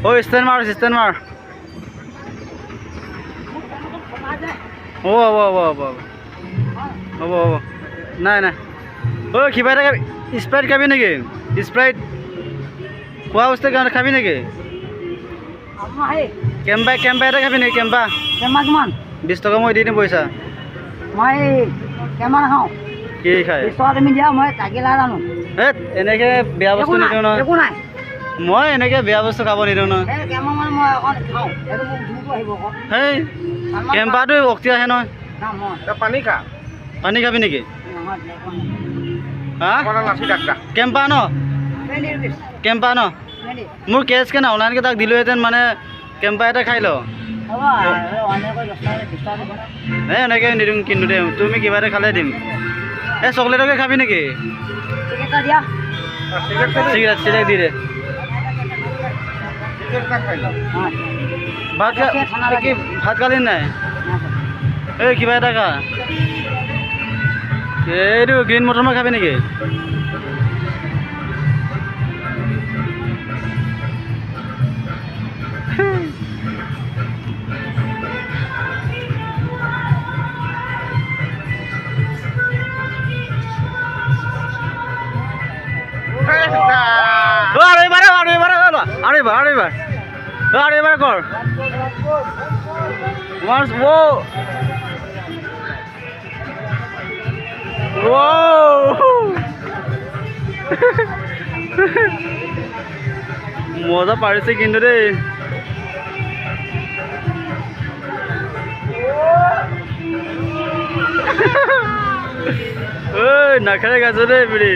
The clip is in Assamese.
ও স্ট্যান্ড মাৰ ও হ'ব নাই ও কিবা এটা স্প্ৰাইট খাবি নেকি স্প্ৰাইট খোৱা বস্তু কাৰণে খাবি নেকি কেম্পা এটা খাবি নেকি কেম্পা কিমান 20 টকা মই দি দিম পইচা মই কিমান খাওঁ কি খাই তুমি দিয়া মই তাকিলা জানো এনেকে বেয়া বস্তু নিদিওঁ নহয় একো নাই মই এনেকে বেয়া বস্তু খাব নিদিওঁ নহয় সেই কেম্পাটো অক্তি আহে নহয় পানী খাবি নেকি হা কেম্পা ন মোৰ কেছকে না অনলাইনকে তাক দিলোহেঁতেন মানে কেম্পা এটা খাই ল এনেকৈ নিদিওঁ কিন্তু দে তুমি কিবা এটা খালে দিম এই চকলেটকে খাবি নেকি চিগাৰেট দি দে ভাত খালি নাই এই কিবা এটা খা এইটো গ্ৰীণ মটৰ মাহ খাবি নেকি আৰে কৰ মজা পাৰিছে কিন্তু দেই নাখালে গাছ দেই বিড়ি